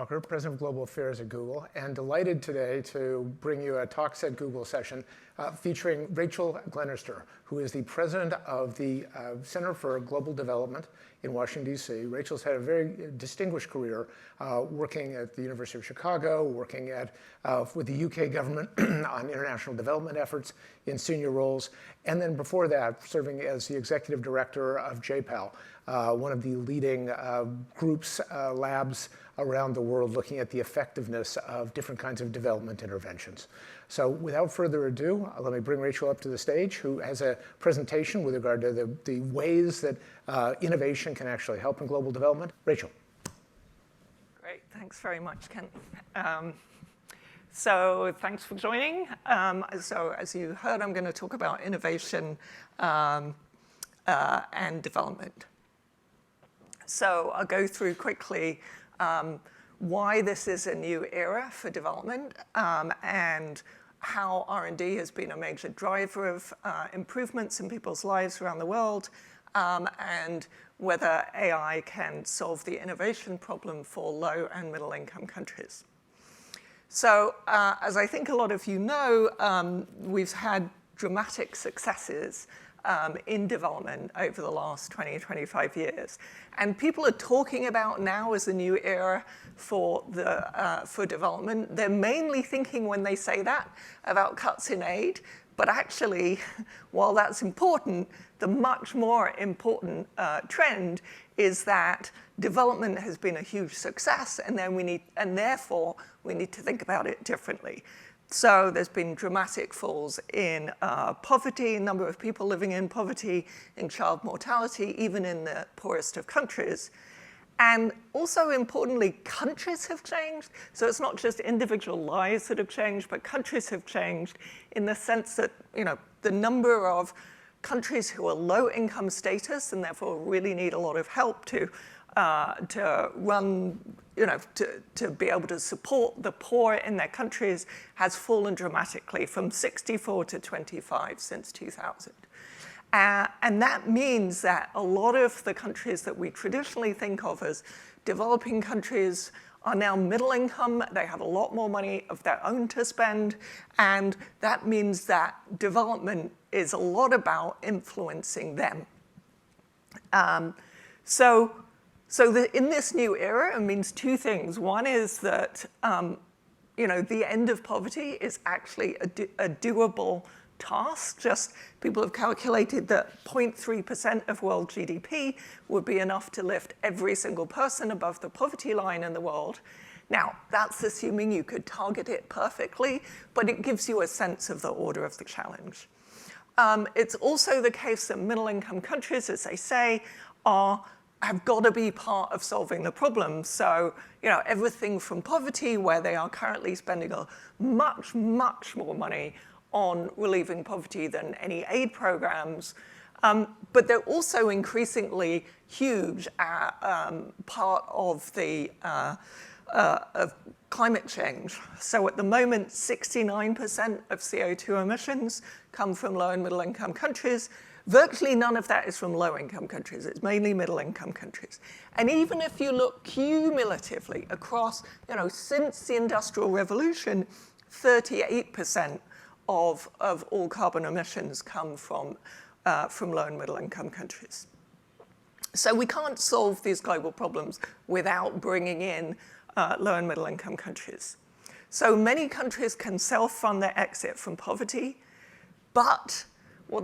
Walker, President of Global Affairs at Google, and delighted today to bring you a Talks at Google session featuring Rachel Glennerster, who is the president of the Center for Global Development in Washington, D.C. Rachel's had a very distinguished career working at the University of Chicago, working with the UK government on international development efforts in senior roles, and then before that, serving as the executive director of JPAL, one of the leading groups, labs around the world looking at the effectiveness of different kinds of development interventions. So without further ado, let me bring Rachel up to the stage, who has a presentation with regard to the ways that innovation can actually help in global development. Rachel. Great, thanks very much, Ken. So thanks for joining. So as you heard, I'm going to talk about innovation and development. So I'll go through quickly why this is a new era for development and how R&D has been a major driver of improvements in people's lives around the world, and whether AI can solve the innovation problem for low and middle income countries. So as I think a lot of you know, we've had dramatic successes in development over the last 20, 25 years. And people are talking about now as a new era for development. They're mainly thinking when they say that about cuts in aid. But actually, while that's important, the much more important trend is that development has been a huge success, and therefore we need to think about it differently. So there's been dramatic falls in poverty, number of people living in poverty, in child mortality, even in the poorest of countries. And also importantly, countries have changed. So it's not just individual lives that have changed, but countries have changed in the sense that, the number of countries who are low income status and therefore really need a lot of help to run, to be able to support the poor in their countries has fallen dramatically from 64 to 25 since 2000. And that means that a lot of the countries that we traditionally think of as developing countries are now middle income. They have a lot more money of their own to spend. And that means that development is a lot about influencing them. So in this new era, it means two things. One is that the end of poverty is actually a doable task. Just people have calculated that 0.3% of world GDP would be enough to lift every single person above the poverty line in the world. Now, that's assuming you could target it perfectly, but it gives you a sense of the order of the challenge. It's also the case that middle-income countries, as they say, have got to be part of solving the problem. So, everything from poverty, where they are currently spending much, much more money on relieving poverty than any aid programs, but they're also increasingly huge part of the of climate change. So at the moment, 69% of CO2 emissions come from low and middle income countries. Virtually none of that is from low-income countries. It's mainly middle-income countries. And even if you look cumulatively across, since the Industrial Revolution, 38% of all carbon emissions come from low and middle-income countries. So we can't solve these global problems without bringing in low and middle-income countries. So many countries can self-fund their exit from poverty, but what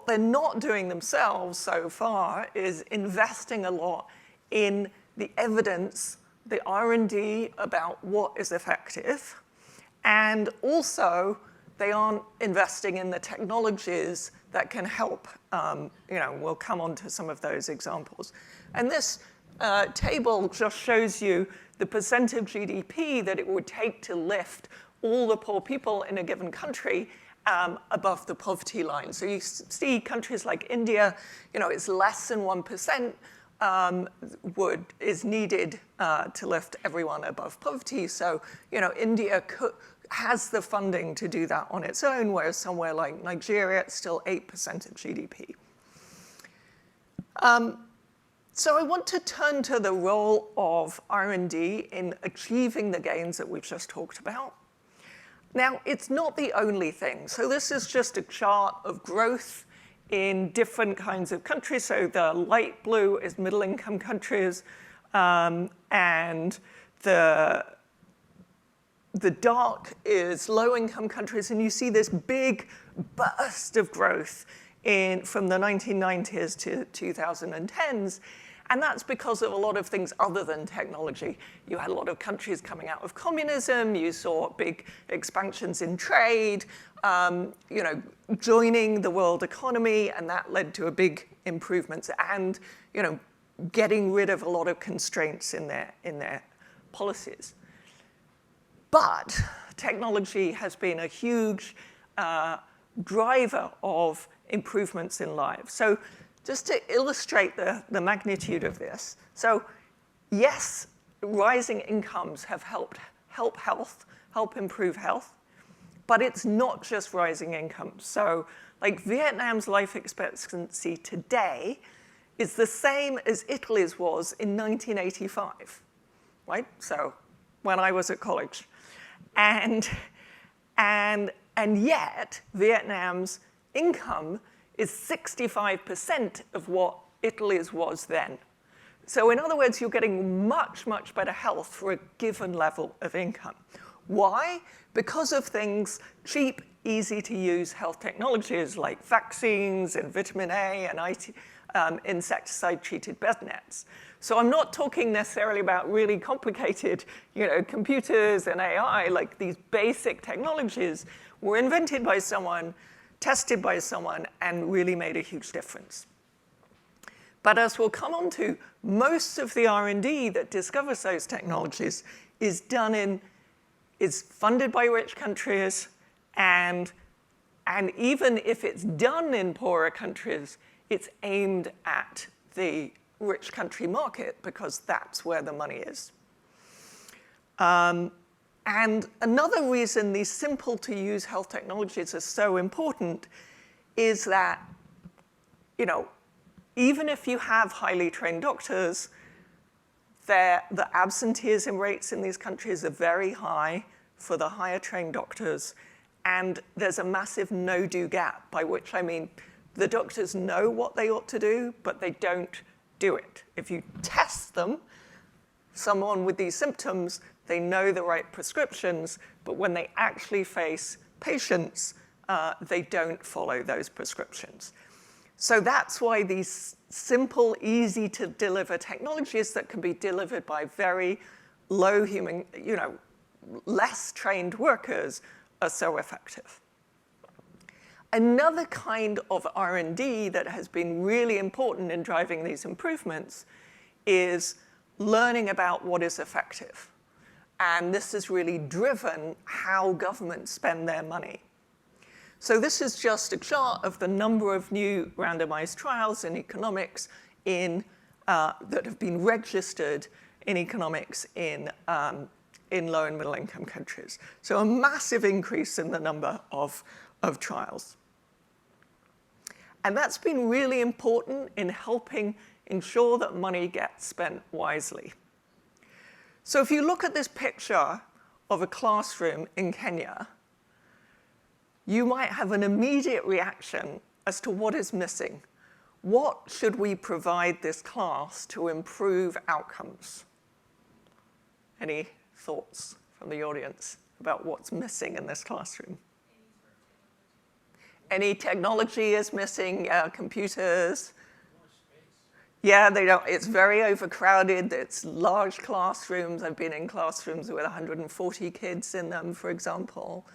they're not doing themselves so far is investing a lot in the evidence, the R&D about what is effective, and also they aren't investing in the technologies that can help. We'll come on to some of those examples. And this table just shows you the percent of GDP that it would take to lift all the poor people in a given country above the poverty line. So you see countries like India, it's less than 1% is needed to lift everyone above poverty. So, India has the funding to do that on its own, whereas somewhere like Nigeria, it's still 8% of GDP. So I want to turn to the role of R&D in achieving the gains that we've just talked about. Now, it's not the only thing. So this is just a chart of growth in different kinds of countries. So the light blue is middle-income countries, and the dark is low-income countries. And you see this big burst of growth from the 1990s to 2010s. And that's because of a lot of things other than technology. You had a lot of countries coming out of communism. You saw big expansions in trade, joining the world economy, and that led to a big improvements and, getting rid of a lot of constraints in their policies. But technology has been a huge driver of improvements in lives. So just to illustrate the magnitude of this. So yes, rising incomes have helped improve health, but it's not just rising incomes. So like Vietnam's life expectancy today is the same as Italy's was in 1985, right? So when I was at college. And yet Vietnam's income is 65% of what Italy's was then. So in other words, you're getting much, much better health for a given level of income. Why? Because of things, cheap, easy-to-use health technologies like vaccines and vitamin A and insecticide-treated bed nets. So I'm not talking necessarily about really complicated, computers and AI. Like these basic technologies were invented by someone, tested by someone, and really made a huge difference. But as we'll come on to, most of the R&D that discovers those technologies is funded by rich countries, and even if it's done in poorer countries, it's aimed at the rich country market because that's where the money is. And another reason these simple-to-use health technologies are so important is that, even if you have highly trained doctors, the absenteeism rates in these countries are very high for the higher trained doctors, and there's a massive no-do gap, by which I mean the doctors know what they ought to do, but they don't do it. If you test them, someone with these symptoms, they know the right prescriptions, but when they actually face patients, they don't follow those prescriptions. So that's why these simple, easy-to-deliver technologies that can be delivered by very low human, less trained workers are so effective. Another kind of R&D that has been really important in driving these improvements is learning about what is effective. And this has really driven how governments spend their money. So this is just a chart of the number of new randomized trials in economics that have been registered in economics in low and middle income countries. So a massive increase in the number of trials. And that's been really important in helping ensure that money gets spent wisely. So if you look at this picture of a classroom in Kenya, you might have an immediate reaction as to what is missing. What should we provide this class to improve outcomes? Any thoughts from the audience about what's missing in this classroom? Any technology is missing, computers. Yeah, they don't. It's very overcrowded. It's large classrooms. I've been in classrooms with 140 kids in them, for example.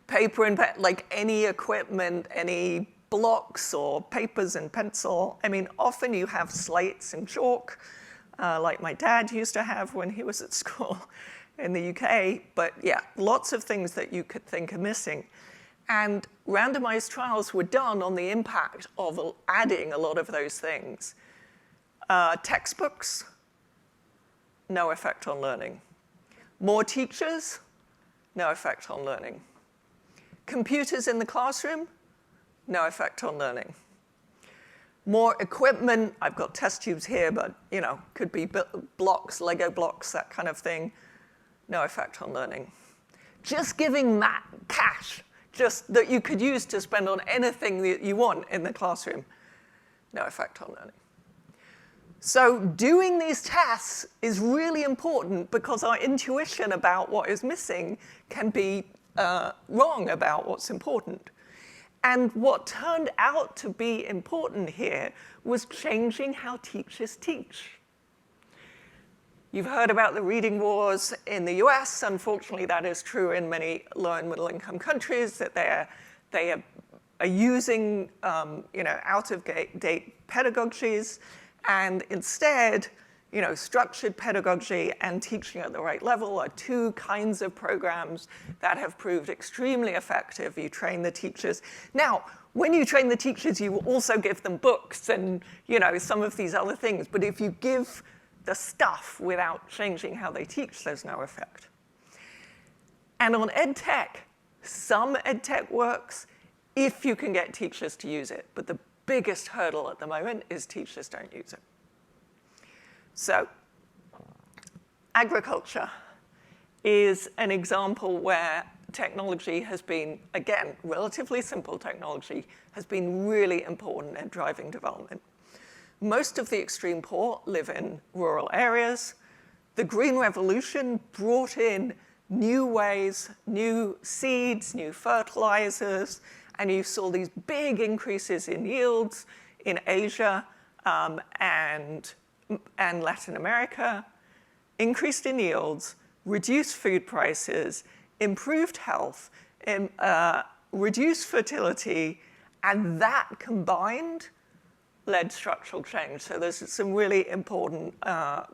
Paper and like any equipment, any blocks or papers and pencil. I mean, often you have slates and chalk, like my dad used to have when he was at school in the UK. But yeah, lots of things that you could think are missing. And randomized trials were done on the impact of adding a lot of those things. Textbooks, no effect on learning. More teachers, no effect on learning. Computers in the classroom, no effect on learning. More equipment, I've got test tubes here, but could be blocks, Lego blocks, that kind of thing. No effect on learning. Just giving that cash, just that you could use to spend on anything that you want in the classroom. No effect on learning. So doing these tests is really important because our intuition about what is missing can be wrong about what's important. And what turned out to be important here was changing how teachers teach. You've heard about the reading wars in the US. Unfortunately, that is true in many low and middle income countries, that they are using out-of-date pedagogies, and instead, structured pedagogy and teaching at the right level are two kinds of programs that have proved extremely effective. You train the teachers. Now, when you train the teachers, you also give them books and some of these other things. But if you give the stuff without changing how they teach, there's no effect. And on ed tech, some ed tech works if you can get teachers to use it. But the biggest hurdle at the moment is teachers don't use it. So agriculture is an example where technology has been, again, relatively simple technology, has been really important in driving development. Most of the extreme poor live in rural areas. The Green Revolution brought in new ways, new seeds, new fertilizers, and you saw these big increases in yields in Asia and Latin America, increased in yields, reduced food prices, improved health, reduced fertility, and that combined led structural change. So there's some really important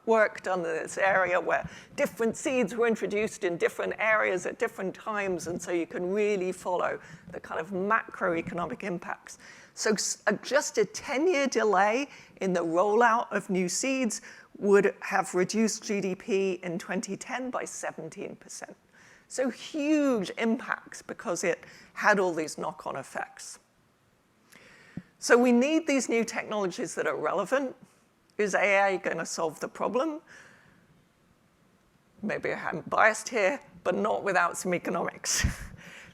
work done in this area where different seeds were introduced in different areas at different times, and so you can really follow the kind of macroeconomic impacts. So just a 10-year delay in the rollout of new seeds would have reduced GDP in 2010 by 17%. So huge impacts because it had all these knock-on effects. So we need these new technologies that are relevant. Is AI going to solve the problem? Maybe I'm biased here, but not without some economics.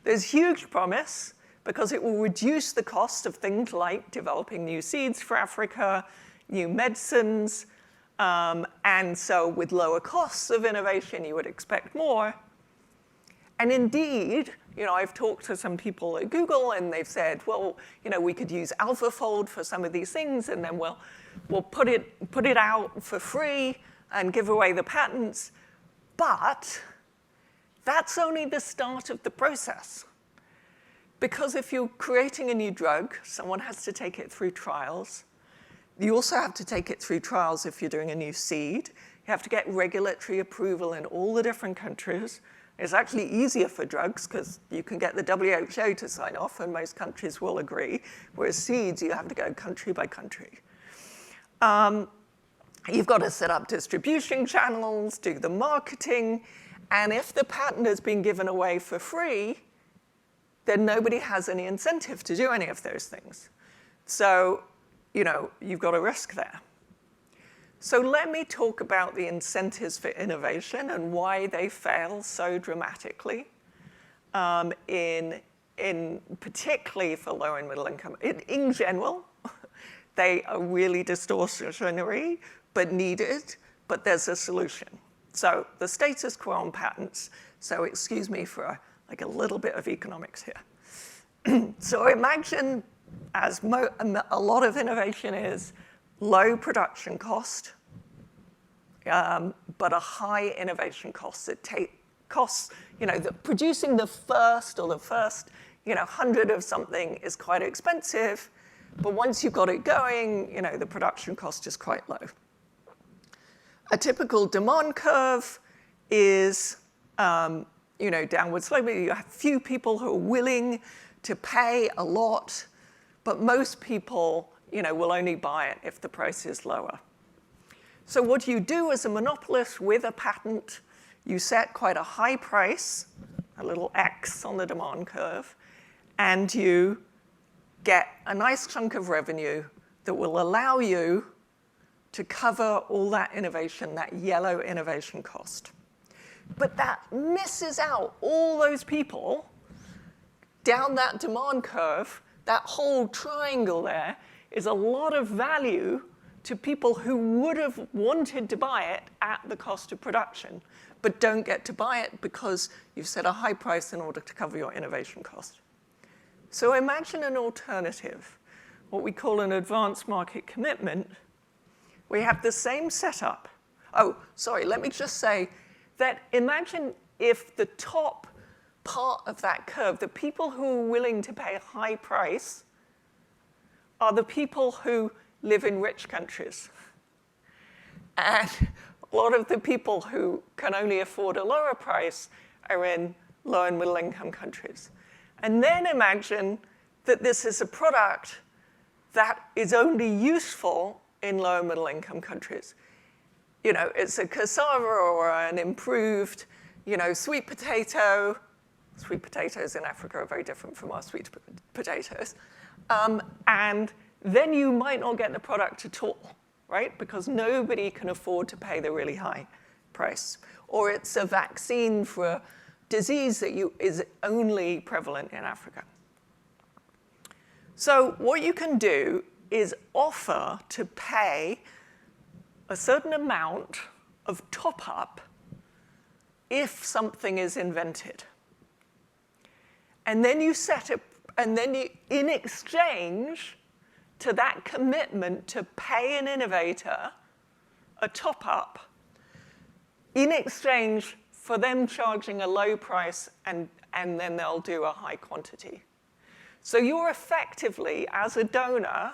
There's huge promise because it will reduce the cost of things like developing new seeds for Africa, new medicines, and so with lower costs of innovation, you would expect more. And indeed, I've talked to some people at Google, and they've said, well, we could use AlphaFold for some of these things, and then we'll put it out for free and give away the patents. But that's only the start of the process. Because if you're creating a new drug, someone has to take it through trials. You also have to take it through trials if you're doing a new seed. You have to get regulatory approval in all the different countries. It's actually easier for drugs because you can get the WHO to sign off, and most countries will agree, whereas seeds, you have to go country by country. You've got to set up distribution channels, do the marketing, and if the patent has been given away for free, then nobody has any incentive to do any of those things. So, you've got a risk there. So let me talk about the incentives for innovation and why they fail so dramatically, in particularly for low and middle income. In general, they are really distortionary, but needed, but there's a solution. So the status quo on patents, so excuse me for a little bit of economics here. So imagine, as a lot of innovation is, low production cost, but a high innovation cost. It costs, producing the first 100 of something is quite expensive, but once you've got it going, the production cost is quite low. A typical demand curve is, downward sloping. You have few people who are willing to pay a lot, but most people will only buy it if the price is lower. So what you do as a monopolist with a patent, you set quite a high price, a little X on the demand curve, and you get a nice chunk of revenue that will allow you to cover all that innovation, that yellow innovation cost. But that misses out all those people down that demand curve. That whole triangle there is a lot of value to people who would have wanted to buy it at the cost of production, but don't get to buy it because you've set a high price in order to cover your innovation cost. So imagine an alternative, what we call an advanced market commitment. We have the same setup. Oh, sorry, let me just say that imagine if the top part of that curve, the people who are willing to pay a high price are the people who live in rich countries. And a lot of the people who can only afford a lower price are in low and middle income countries. And then imagine that this is a product that is only useful in low and middle income countries. It's a cassava or an improved, sweet potato. Sweet potatoes in Africa are very different from our sweet potatoes. And then you might not get the product at all, right? Because nobody can afford to pay the really high price. Or it's a vaccine for a disease that is only prevalent in Africa. So what you can do is offer to pay a certain amount of top-up if something is invented. And then you in exchange to that commitment to pay an innovator a top-up, in exchange for them charging a low price and then they'll do a high quantity. So you're effectively, as a donor,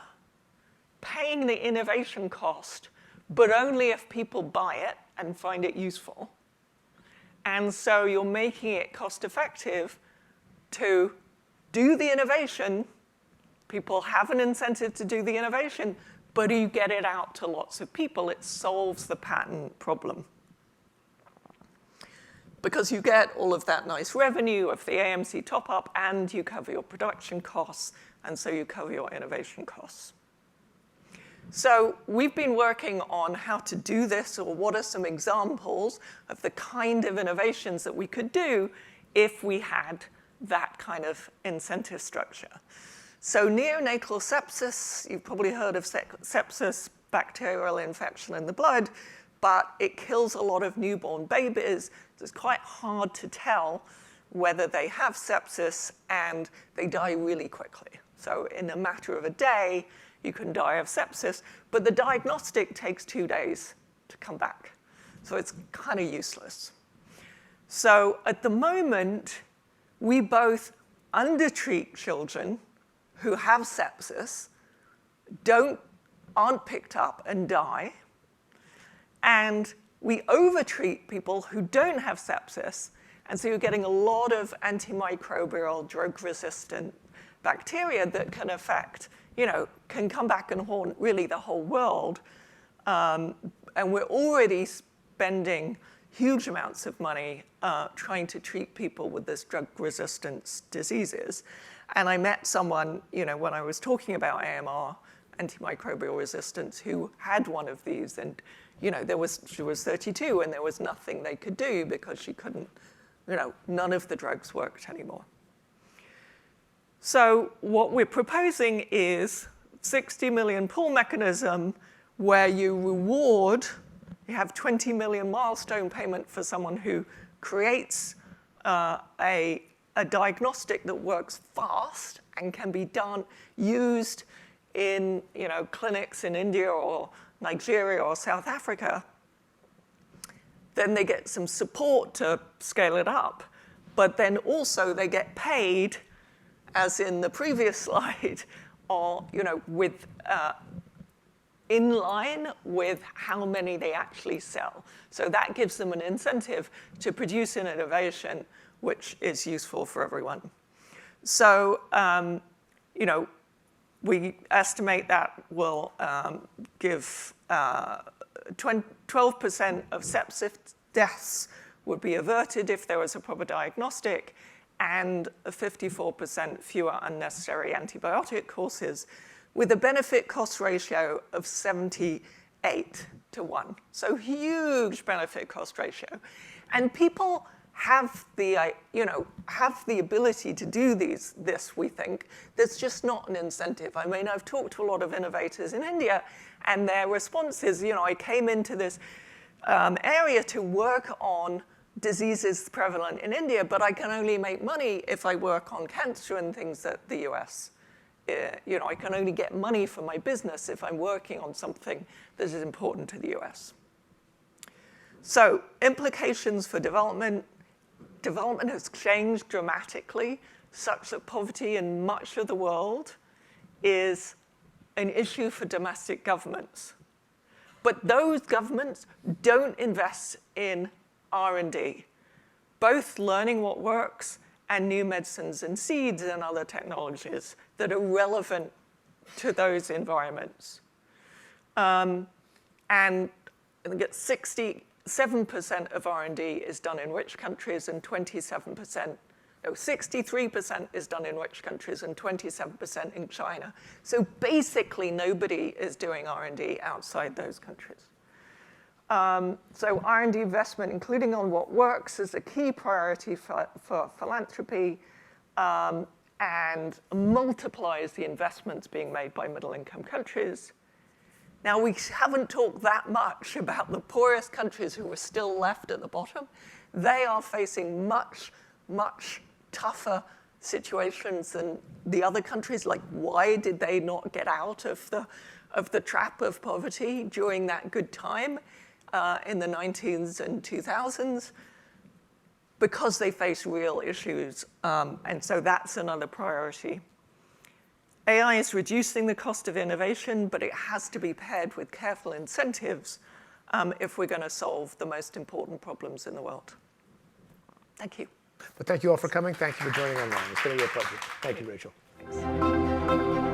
paying the innovation cost, but only if people buy it and find it useful. And so you're making it cost-effective to do the innovation. People have an incentive to do the innovation, but you get it out to lots of people. It solves the patent problem. Because you get all of that nice revenue of the AMC top-up, and you cover your production costs, and so you cover your innovation costs. So we've been working on how to do this, or what are some examples of the kind of innovations that we could do if we had that kind of incentive structure. So neonatal sepsis, you've probably heard of sepsis, bacterial infection in the blood, but it kills a lot of newborn babies. It's quite hard to tell whether they have sepsis, and they die really quickly. So in a matter of a day, you can die of sepsis, but the diagnostic takes 2 days to come back. So it's kind of useless. So at the moment, we both undertreat children who have sepsis, aren't picked up and die, and we overtreat people who don't have sepsis, and so you're getting a lot of antimicrobial, drug-resistant bacteria that can affect, can come back and haunt really the whole world. And we're already spending huge amounts of money trying to treat people with this drug-resistant diseases. And I met someone, when I was talking about AMR, antimicrobial resistance, who had one of these, and she was 32, and there was nothing they could do because she couldn't, none of the drugs worked anymore. So what we're proposing is 60 million pool mechanism where you have 20 million milestone payment for someone who creates a diagnostic that works fast and can be used in clinics in India or Nigeria or South Africa. Then they get some support to scale it up, but then also they get paid, as in the previous slide, or with in line with how many they actually sell. So that gives them an incentive to produce an innovation which is useful for everyone. So we estimate that will give 12% of sepsis deaths would be averted if there was a proper diagnostic, and 54% fewer unnecessary antibiotic courses. with a benefit-cost ratio of 78:1. So huge benefit-cost ratio. And people have the ability to do this, we think. There's just not an incentive. I mean, I've talked to a lot of innovators in India, and their response is, I came into this area to work on diseases prevalent in India, but I can only make money if I work on cancer and things that the US. I can only get money for my business if I'm working on something that is important to the US. So, implications for development. Development has changed dramatically, such that poverty in much of the world is an issue for domestic governments. But those governments don't invest in R&D, both learning what works and new medicines and seeds and other technologies that are relevant to those environments. And I think it's 67% of R&D is done in rich countries and 63% is done in rich countries and 27% in China. So basically nobody is doing R&D outside those countries. So R&D investment, including on what works, is a key priority for philanthropy and multiplies the investments being made by middle-income countries. Now, we haven't talked that much about the poorest countries who are still left at the bottom. They are facing much, much tougher situations than the other countries. Like, why did they not get out of the trap of poverty during that good time in the 1990s and 2000s? Because they face real issues, and so that's another priority. AI is reducing the cost of innovation, but it has to be paired with careful incentives if we're going to solve the most important problems in the world. Thank you. But thank you all for coming. Thank you for joining online. It's been a real pleasure. Thank you, Rachel. Thanks.